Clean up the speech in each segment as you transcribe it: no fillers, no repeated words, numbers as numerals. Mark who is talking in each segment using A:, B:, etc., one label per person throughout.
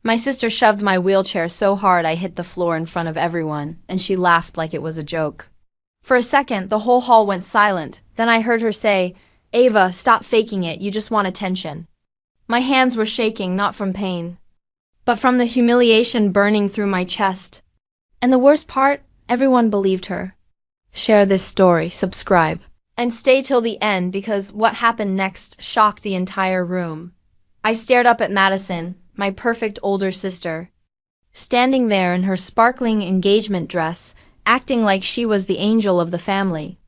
A: My sister shoved my wheelchair so hard I hit the floor in front of everyone, and she laughed like it was a joke. For a second, the whole hall went silent. Then I heard her say, "Ava, stop faking it, you just want attention." My hands were shaking, not from pain, but from the humiliation burning through my chest. And the worst part, everyone believed her. Share this story, subscribe, and stay till the end because what happened next shocked the entire room. I stared up at Madison, my perfect older sister, standing there in her sparkling engagement dress, acting like she was the angel of the family.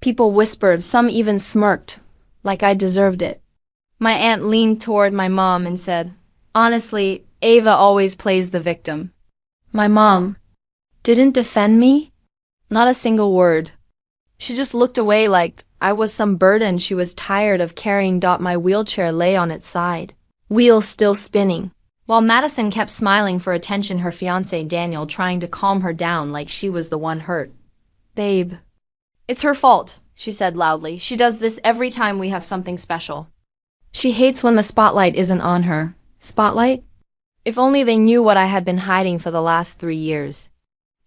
A: People whispered, some even smirked, like I deserved it. My aunt leaned toward my mom and said, "Honestly, Ava always plays the victim." My mom didn't defend me? Not a single word. She just looked away like I was some burden she was tired of carrying. My wheelchair lay on its side, wheels still spinning, while Madison kept smiling for attention, her fiancé Daniel trying to calm her down like she was the one hurt. "Babe, it's her fault," she said loudly. "She does this every time we have something special. She hates when the spotlight isn't on her." Spotlight? If only they knew what I had been hiding for the last 3 years.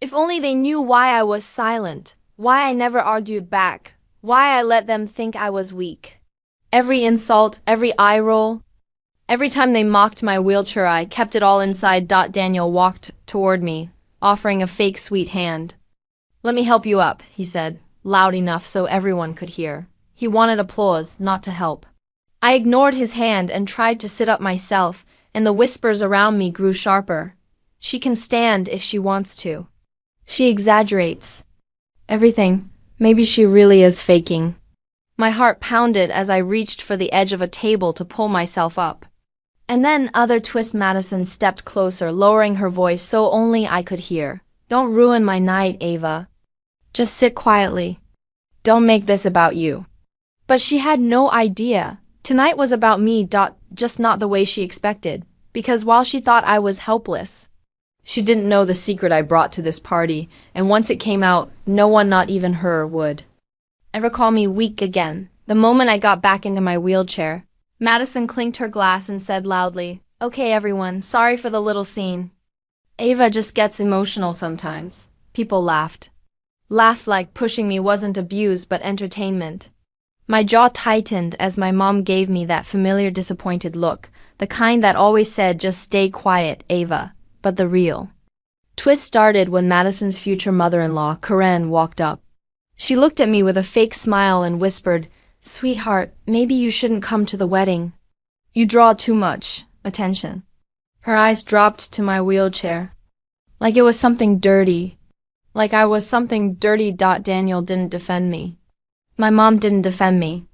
A: If only they knew why I was silent, why I never argued back, why I let them think I was weak. Every insult, every eye roll, every time they mocked my wheelchair, I kept it all inside. Daniel walked toward me, offering a fake sweet hand. "Let me help you up," he said, loud enough so everyone could hear. He wanted applause, not to help. I ignored his hand and tried to sit up myself, and the whispers around me grew sharper. "She can stand if she wants to. She exaggerates everything. Maybe she really is faking." My heart pounded as I reached for the edge of a table to pull myself up. And then other twist. Madison stepped closer, lowering her voice so only I could hear. "Don't ruin my night, Ava. Just sit quietly. Don't make this about you." But she had no idea. Tonight was about me. Just not the way she expected. Because while she thought I was helpless, she didn't know the secret I brought to this party, and once it came out, no one, not even her, would ever call me weak again. The moment I got back into my wheelchair, Madison clinked her glass and said loudly, "Okay, everyone, sorry for the little scene. Ava just gets emotional sometimes." People laughed. Laughed like pushing me wasn't abuse but entertainment. My jaw tightened as my mom gave me that familiar disappointed look, the kind that always said, "Just stay quiet, Ava." But the real twist started when Madison's future mother-in-law, Karen, walked up. She looked at me with a fake smile and whispered, "Sweetheart, maybe you shouldn't come to the wedding. You draw too much attention." Her eyes dropped to my wheelchair, like it was something dirty. Like I was something dirty. Daniel didn't defend me. My mom didn't defend me.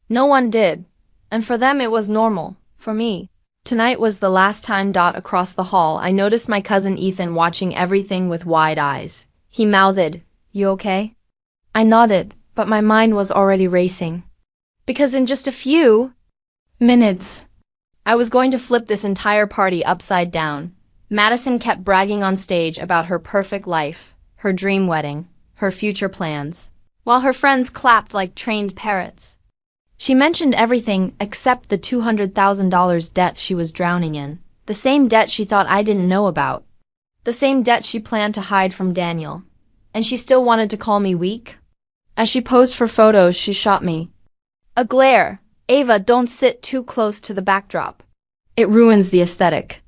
A: No one did. And for them it was normal. For me, tonight was the last time. Across the hall, I noticed my cousin Ethan watching everything with wide eyes. He mouthed, "You okay?" I nodded, but my mind was already racing. Because in just a few minutes, I was going to flip this entire party upside down. Madison kept bragging on stage about her perfect life, her dream wedding, her future plans, while her friends clapped like trained parrots. She mentioned everything except the $200,000 debt she was drowning in, the same debt she thought I didn't know about, the same debt she planned to hide from Daniel. And she still wanted to call me weak? As she posed for photos, she shot me a glare. "Ava, don't sit too close to the backdrop. It ruins the aesthetic."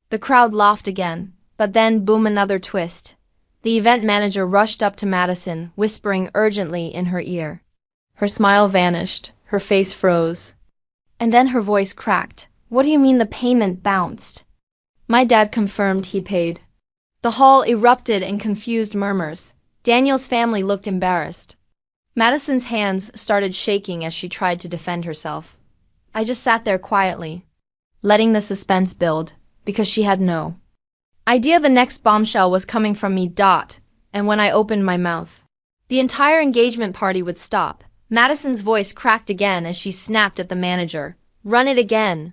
A: The crowd laughed again, but then boom, another twist. The event manager rushed up to Madison, whispering urgently in her ear. Her smile vanished, her face froze. And then her voice cracked. "What do you mean the payment bounced?" My dad confirmed he paid. The hall erupted in confused murmurs. Daniel's family looked embarrassed. Madison's hands started shaking as she tried to defend herself. I just sat there quietly, letting the suspense build, because she had no idea the next bombshell was coming from me. And when I opened my mouth, the entire engagement party would stop. Madison's voice cracked again as she snapped at the manager. "Run it again.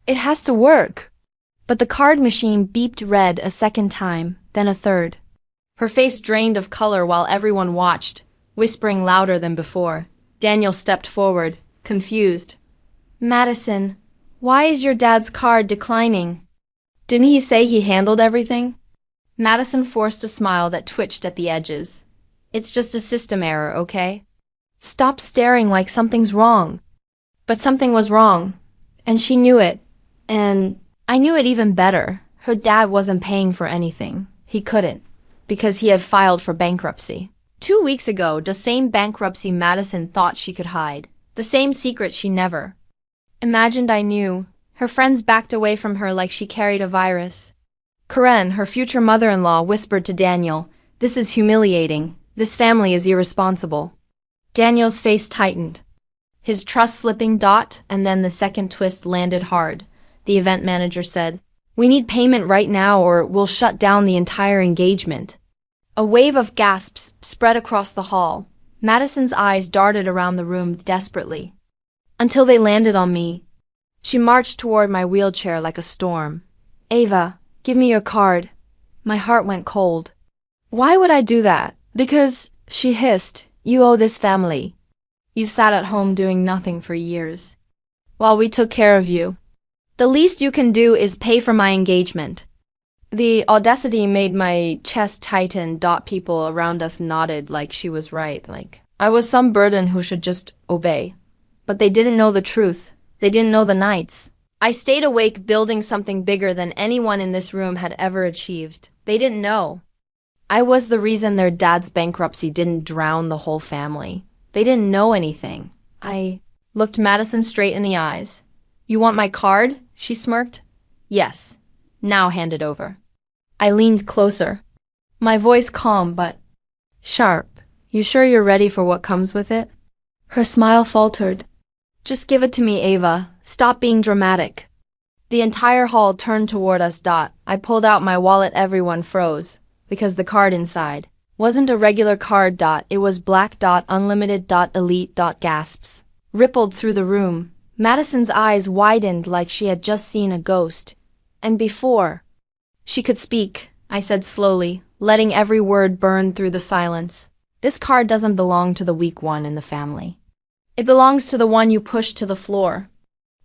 A: It has to work." But the card machine beeped red a second time, then a third. Her face drained of color while everyone watched, whispering louder than before. Daniel stepped forward, confused. "Madison, why is your dad's card declining?" Didn't he say he handled everything? Madison forced a smile that twitched at the edges. It's just a system error, okay? Stop staring like something's wrong. But something was wrong, and she knew it, and I knew it even better. Her dad wasn't paying for anything. He couldn't, because he had filed for bankruptcy. 2 weeks ago, the same bankruptcy Madison thought she could hide. The same secret she never imagined I knew. Her friends backed away from her like she carried a virus. Karen, her future mother-in-law, whispered to Daniel, "This is humiliating. This family is irresponsible." Daniel's face tightened. His trust slipping, and then the second twist landed hard. The event manager said, "We need payment right now or we'll shut down the entire engagement." A wave of gasps spread across the hall. Madison's eyes darted around the room desperately, until they landed on me. She marched toward my wheelchair like a storm. "Ava, give me your card." My heart went cold. "Why would I do that?" "Because," she hissed, "you owe this family. You sat at home doing nothing for years, while we took care of you. The least you can do is pay for my engagement." The audacity made my chest tighten. People around us nodded like she was right, like I was some burden who should just obey. But they didn't know the truth. They didn't know the nights I stayed awake building something bigger than anyone in this room had ever achieved. They didn't know. I was the reason their dad's bankruptcy didn't drown the whole family. They didn't know anything. I looked Madison straight in the eyes. "You want my card?" she smirked. "Yes. Now hand it over." I leaned closer, my voice calm but sharp. "You sure you're ready for what comes with it?" Her smile faltered. "Just give it to me, Ava. Stop being dramatic." The entire hall turned toward us. I pulled out my wallet. Everyone froze, because the card inside wasn't a regular card. It was black. Unlimited. Elite. Gasps rippled through the room. Madison's eyes widened like she had just seen a ghost. And before she could speak, I said slowly, letting every word burn through the silence, "This card doesn't belong to the weak one in the family. It belongs to the one you pushed to the floor."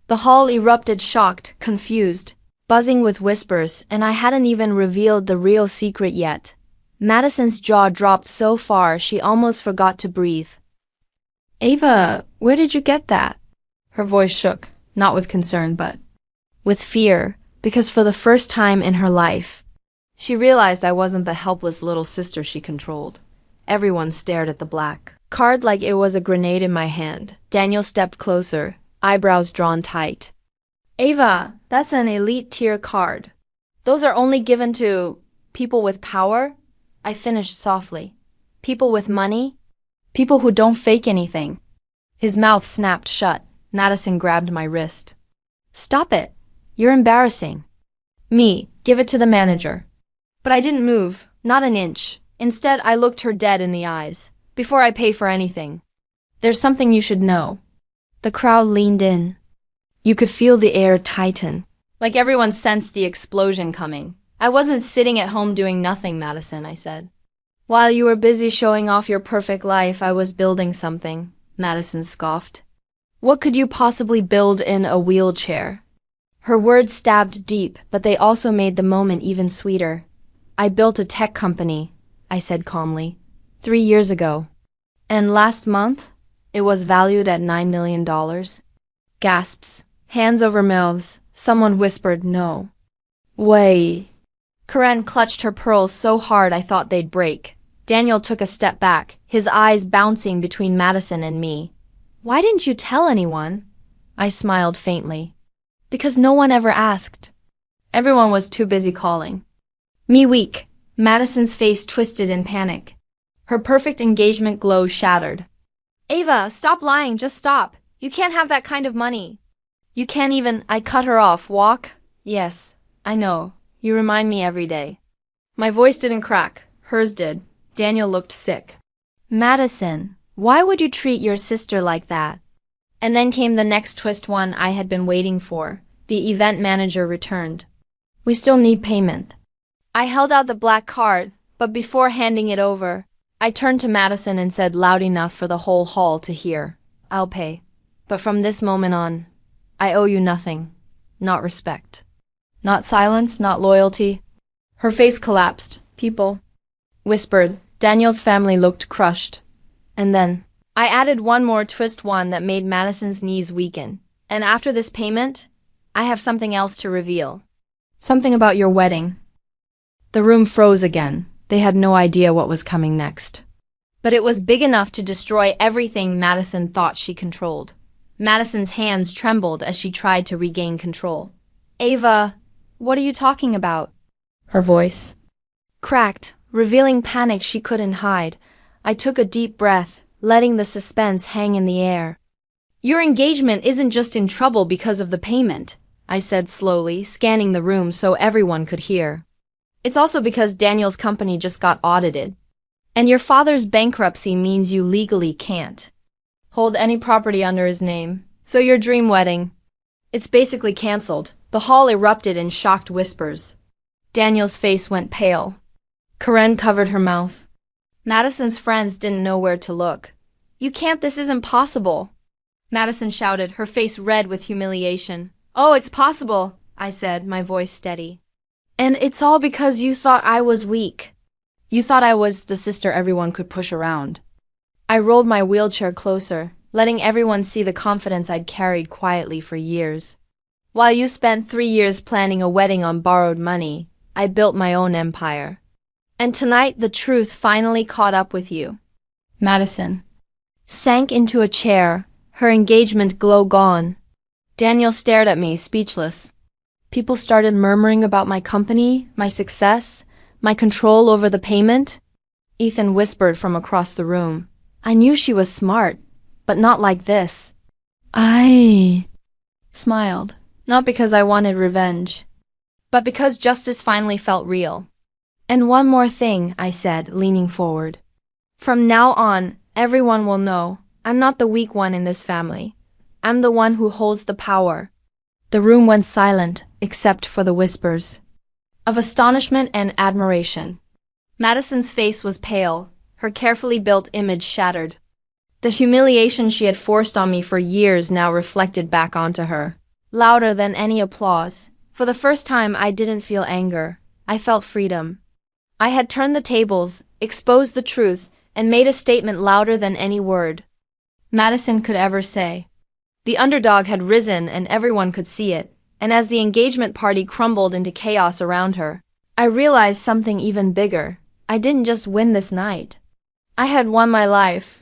A: The hall erupted, shocked, confused, buzzing with whispers, and I hadn't even revealed the real secret yet. Madison's jaw dropped so far she almost forgot to breathe. "Ava, where did you get that?" Her voice shook, not with concern, but with fear, because for the first time in her life, she realized I wasn't the helpless little sister she controlled. Everyone stared at the black card like it was a grenade in my hand. Daniel stepped closer, eyebrows drawn tight. "Ava, that's an elite tier card. Those are only given to people with power," I finished softly. "People with money. People who don't fake anything." His mouth snapped shut. Madison grabbed my wrist. "Stop it. You're embarrassing." "Me, give it to the manager." But I didn't move, not an inch. Instead, I looked her dead in the eyes. "Before I pay for anything, there's something you should know." The crowd leaned in. You could feel the air tighten, like everyone sensed the explosion coming. "I wasn't sitting at home doing nothing, Madison," I said. "While you were busy showing off your perfect life, I was building something," Madison scoffed. "What could you possibly build in a wheelchair?" Her words stabbed deep, but they also made the moment even sweeter. "I built a tech company," I said calmly, 3 years ago. "And last month, it was valued at $9 million. Gasps, hands over mouths. Someone whispered, "No way." Karen clutched her pearls so hard I thought they'd break. Daniel took a step back, his eyes bouncing between Madison and me. "Why didn't you tell anyone?" I smiled faintly. "Because no one ever asked. Everyone was too busy calling me weak." Madison's face twisted in panic. Her perfect engagement glow shattered. "Ava, stop lying, just stop. You can't have that kind of money. You can't even—" I cut her off. "Walk?" "Yes, I know. You remind me every day." My voice didn't crack. Hers did. Daniel looked sick. "Madison, why would you treat your sister like that?" And then came the next twist, one I had been waiting for. The event manager returned. "We still need payment." I held out the black card, but before handing it over, I turned to Madison and said loud enough for the whole hall to hear, "I'll pay. But from this moment on, I owe you nothing. Not respect. Not silence, not loyalty. Her face collapsed. People whispered. Daniel's family looked crushed. And then I added one more twist, one that made Madison's knees weaken. And after this payment, I have something else to reveal. Something about your wedding. The room froze again. They had no idea what was coming next. But it was big enough to destroy everything Madison thought she controlled. Madison's hands trembled as she tried to regain control. Ava, what are you talking about? Her voice cracked, revealing panic she couldn't hide. I took a deep breath, letting the suspense hang in the air. Your engagement isn't just in trouble because of the payment, I said slowly, scanning the room so everyone could hear. It's also because Daniel's company just got audited. And your father's bankruptcy means you legally can't hold any property under his name. So your dream wedding, it's basically canceled. The hall erupted in shocked whispers. Daniel's face went pale. Karen covered her mouth. Madison's friends didn't know where to look. You can't, this isn't possible. Madison shouted, her face red with humiliation. Oh, it's possible, I said, my voice steady. And it's all because you thought I was weak. You thought I was the sister everyone could push around. I rolled my wheelchair closer, letting everyone see the confidence I'd carried quietly for years. While you spent 3 years planning a wedding on borrowed money, I built my own empire. And tonight the truth finally caught up with you. Madison sank into a chair, her engagement glow gone. Daniel stared at me, speechless. People started murmuring about my company, my success, my control over the payment. Ethan whispered from across the room. I knew she was smart, but not like this. I smiled, not because I wanted revenge, but because justice finally felt real. And one more thing, I said, leaning forward. From now on, everyone will know I'm not the weak one in this family. I'm the one who holds the power. The room went silent, except for the whispers of astonishment and admiration. Madison's face was pale, her carefully built image shattered. The humiliation she had forced on me for years now reflected back onto her, louder than any applause. For the first time, I didn't feel anger. I felt freedom. I had turned the tables, exposed the truth, and made a statement louder than any word Madison could ever say. The underdog had risen and everyone could see it, and as the engagement party crumbled into chaos around her, I realized something even bigger. I didn't just win this night. I had won my life.